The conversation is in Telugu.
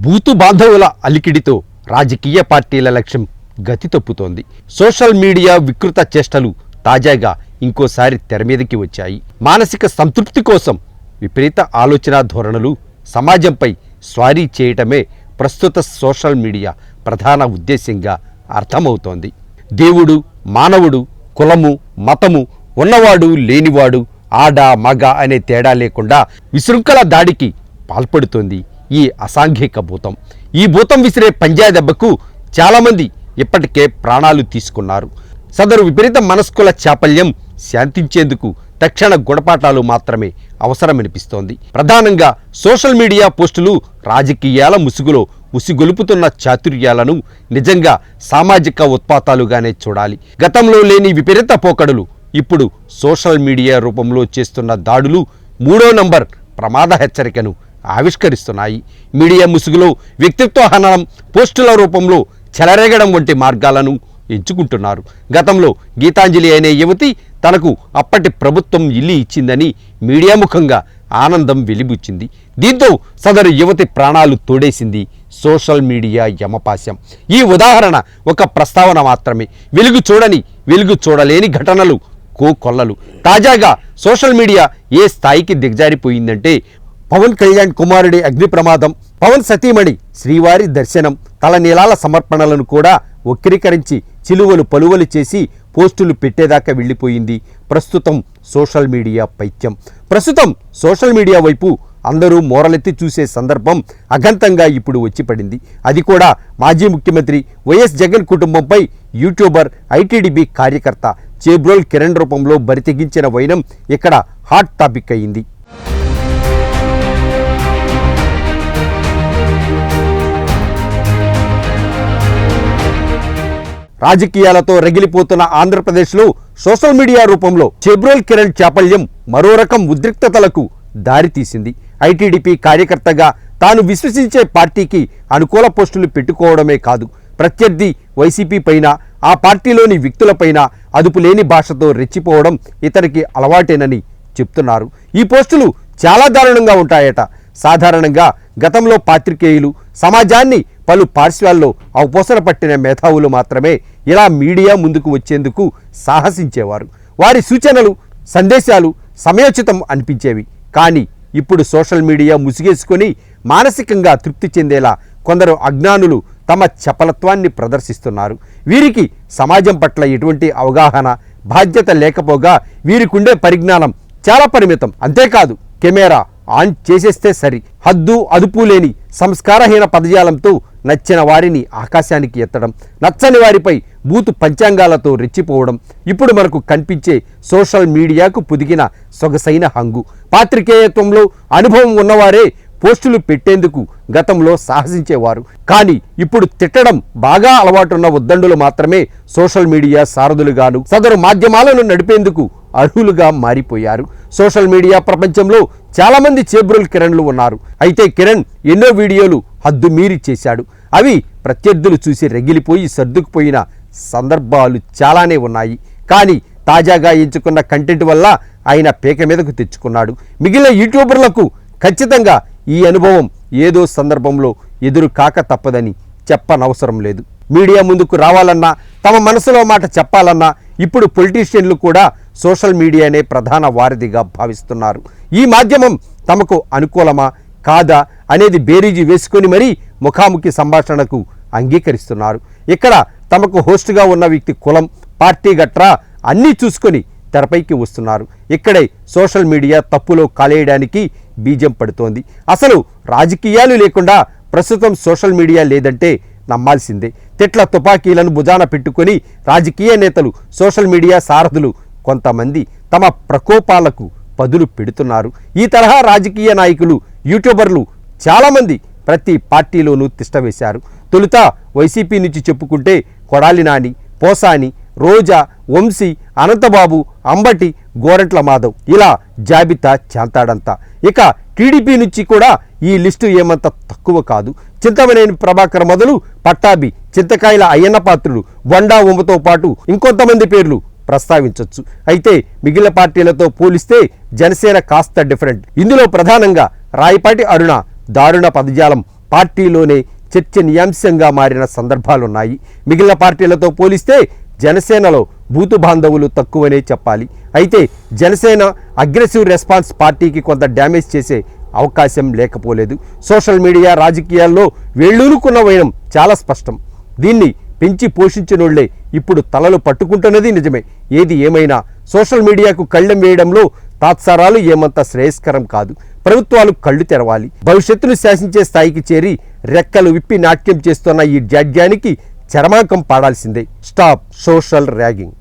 బూతు బాంధవుల అలికిడితో రాజకీయ పార్టీల లక్ష్యం గతి తప్పుతోంది. సోషల్ మీడియా వికృత చేష్టలు తాజాగా ఇంకోసారి తెరమీదకి వచ్చాయి. మానసిక సంతృప్తి కోసం విపరీత ఆలోచన ధోరణులు సమాజంపై స్వారీ చేయటమే ప్రస్తుత సోషల్ మీడియా ప్రధాన ఉద్దేశ్యంగా అర్థమవుతోంది. దేవుడు, మానవుడు, కులము, మతము, ఉన్నవాడు, లేనివాడు, ఆడ, మగ అనే తేడా లేకుండా విశృంఖల దాడికి పాల్పడుతోంది ఈ అసాంఘిక భూతం. ఈ భూతం విసిరే పంజా దెబ్బకు చాలామంది ఇప్పటికే ప్రాణాలు తీసుకున్నారు. సదరు విపరీత మనస్కుల చాపల్యం శాంతించేందుకు తక్షణ గుణపాఠాలు మాత్రమే అవసరమనిపిస్తోంది. ప్రధానంగా సోషల్ మీడియా పోస్టులు రాజకీయాల ముసుగులో ఉసిగొలుపుతున్న చాతుర్యాలను నిజంగా సామాజిక ఉత్పాతాలుగానే చూడాలి. గతంలో లేని విపరీత పోకడలు ఇప్పుడు సోషల్ మీడియా రూపంలో చేస్తున్న దాడులు 3వ నంబర్ ప్రమాద హెచ్చరికను ఆవిష్కరిస్తున్నాయి. మీడియా ముసుగులో వ్యక్తిత్వ హననం, పోస్టుల రూపంలో చెలరేగడం వంటి మార్గాలను ఎంచుకుంటున్నారు. గతంలో గీతాంజలి అనే యువతి తనకు అప్పటి ప్రభుత్వం ఇల్లు ఇచ్చిందని మీడియా ముఖంగా ఆనందం వెలిబుచ్చింది. దీంతో సదరు యువతి ప్రాణాలు తోడేసింది సోషల్ మీడియా యమపాశం. ఈ ఉదాహరణ ఒక ప్రస్తావన మాత్రమే. వెలుగు చూడలేని ఘటనలు కోకొల్లలు. తాజాగా సోషల్ మీడియా ఏ స్థాయికి దిగజారిపోయిందంటే పవన్ కళ్యాణ్ కుమారుడి అగ్ని ప్రమాదం, పవన్ సతీమణి శ్రీవారి దర్శనం, తలనీలాల సమర్పణలను కూడా వక్రీకరించి చిలువలు పలువలు చేసి పోస్టులు పెట్టేదాకా వెళ్ళిపోయింది ప్రస్తుతం సోషల్ మీడియా పైత్యం. ప్రస్తుతం సోషల్ మీడియా వైపు అందరూ మోరలెత్తి చూసే సందర్భం అఘంతంగా ఇప్పుడు వచ్చి పడింది. అది కూడా మాజీ ముఖ్యమంత్రి వైఎస్ జగన్ కుటుంబంపై యూట్యూబర్, ఐటీడీపీ కార్యకర్త చేబ్రోల్ కిరణ్ రూపంలో బరితెగించిన వైనం ఇక్కడ హాట్ టాపిక్ అయింది. రాజకీయాలతో రగిలిపోతున్న ఆంధ్రప్రదేశ్లో సోషల్ మీడియా రూపంలో చేబ్రోల్ కిరణ్ చాపల్యం మరో రకం ఉద్రిక్తతలకు దారితీసింది. ఐటీడీపీ కార్యకర్తగా తాను విశ్వసించే పార్టీకి అనుకూల పోస్టులు పెట్టుకోవడమే కాదు, ప్రత్యర్థి వైసీపీ పైన, ఆ పార్టీలోని వ్యక్తులపైన అదుపులేని భాషతో రెచ్చిపోవడం ఇతనికి అలవాటేనని చెప్తున్నారు. ఈ పోస్టులు చాలా దారుణంగా ఉంటాయట. సాధారణంగా గతంలో పాత్రికేయులు, సమాజాన్ని పలు పార్శ్వాల్లో అవపోసన పట్టిన మేధావులు మాత్రమే ఇలా మీడియా ముందుకు వచ్చేందుకు సాహసించేవారు. వారి సూచనలు, సందేశాలు సమయోచితం అనిపించేవి. కానీ ఇప్పుడు సోషల్ మీడియా ముసిగేసుకొని మానసికంగా తృప్తి చెందేలా కొందరు అజ్ఞానులు తమ చపలత్వాన్ని ప్రదర్శిస్తున్నారు. వీరికి సమాజం పట్ల ఎటువంటి అవగాహన, బాధ్యత లేకపోగా వీరికుండే పరిజ్ఞానం చాలా పరిమితం. అంతేకాదు, కెమెరా ఆన్ చేసేస్తే సరి, హద్దు అదుపు లేని సంస్కారహీన పదజాలంతో నచ్చిన వారిని ఆకాశానికి ఎత్తడం, నచ్చని వారిపై బూతు పంచాంగాలతో రెచ్చిపోవడం ఇప్పుడు మనకు కనిపించే సోషల్ మీడియాకు పొదిగిన సొగసైన హంగు. పాత్రికేయత్వంలో అనుభవం ఉన్నవారే పోస్టులు పెట్టేందుకు గతంలో సాహసించేవారు. కానీ ఇప్పుడు తిట్టడం బాగా అలవాటున్న ఉద్దండులు మాత్రమే సోషల్ మీడియా సారథులుగాను, సదరు మాధ్యమాలను నడిపేందుకు అర్హులుగా మారిపోయారు. సోషల్ మీడియా ప్రపంచంలో చాలామంది చేబ్రోల్ కిరణ్లు ఉన్నారు. అయితే కిరణ్ ఎన్నో వీడియోలు హద్దు మీరి చేశాడు. అవి ప్రత్యర్థులు చూసి రగిలిపోయి సర్దుకుపోయిన సందర్భాలు చాలానే ఉన్నాయి. కానీ తాజాగా ఎంచుకున్న కంటెంట్ వల్ల ఆయన పేక మీదకు తెచ్చుకున్నాడు. మిగిలిన యూట్యూబర్లకు ఖచ్చితంగా ఈ అనుభవం ఏదో సందర్భంలో ఎదురు కాక తప్పదని చెప్పనవసరం లేదు. మీడియా ముందుకు రావాలన్నా, తమ మనసులో మాట చెప్పాలన్నా ఇప్పుడు పొలిటీషియన్లు కూడా సోషల్ మీడియానే ప్రధాన వారధిగా భావిస్తున్నారు. ఈ మాధ్యమం తమకు అనుకూలమా కాదా అనేది బేరీజు వేసుకొని మరీ ముఖాముఖి సంభాషణకు అంగీకరిస్తున్నారు. ఇక్కడ తమకు హోస్ట్గా ఉన్న వ్యక్తి కులం, పార్టీ గట్రా అన్నీ చూసుకొని తెరపైకి వస్తున్నారు. ఇక్కడే సోషల్ మీడియా తప్పులో కాలేయడానికి బీజం పడుతోంది. అసలు రాజకీయాలు లేకుండా ప్రస్తుతం సోషల్ మీడియా లేదంటే నమ్మాల్సిందే. తిట్ల తుపాకీలను భుజాన పెట్టుకొని రాజకీయ నేతలు, సోషల్ మీడియా సారథులు కొంతమంది తమ ప్రకోపాలకు పదులు పెడుతున్నారు. ఈ తరహా రాజకీయ నాయకులు, యూట్యూబర్లు చాలామంది ప్రతి పార్టీలోనూ తిష్టవేశారు. తొలుత వైసీపీ నుంచి చెప్పుకుంటే కొడాలి నాని, పోసాని, రోజా, వంశీ, అనంతబాబు, అంబటి, గోరంట్ల మాధవ్ ఇలా జాబితా చాంతాడంతా. ఇక టీడీపీ నుంచి కూడా ఈ లిస్టు ఏమంత తక్కువ కాదు. చింతమనేని ప్రభాకర్ మొదలు పట్టాభి, చింతకాయల అయ్యన్న పాత్రుడు, బొండా ఉమ్మతో పాటు ఇంకొంతమంది పేర్లు ప్రస్తావించవచ్చు. అయితే మిగిలిన పార్టీలతో పోలిస్తే జనసేన కాస్త డిఫరెంట్. ఇందులో ప్రధానంగా రాయపాటి అరుణ దారుణ పదజాలం పార్టీలోనే చర్చనీయాంశంగా మారిన సందర్భాలున్నాయి. మిగిలిన పార్టీలతో పోలిస్తే జనసేనలో బూతు బాంధవులు తక్కువనే చెప్పాలి. అయితే జనసేన అగ్రెసివ్ రెస్పాన్స్ పార్టీకి కొంత డ్యామేజ్ చేసే అవకాశం లేకపోలేదు. సోషల్ మీడియా రాజకీయాల్లో వేళ్ళూనుకున్న వైనం చాలా స్పష్టం. దీన్ని పెంచి పోషించినోళ్లే ఇప్పుడు తలలు పట్టుకుంటున్నది నిజమే. ఏది ఏమైనా సోషల్ మీడియాకు కళ్ళెం వేయడంలో తాత్సారాలు ఏమంత శ్రేయస్కరం కాదు. ప్రభుత్వాలు కళ్ళు తెరవాలి. భవిష్యత్తును శాసించే స్థాయికి చేరి రెక్కలు విప్పి నాట్యం చేస్తున్న ఈ జాడ్యానికి చరమాంకం పాడాల్సిందే. Stop social ragging.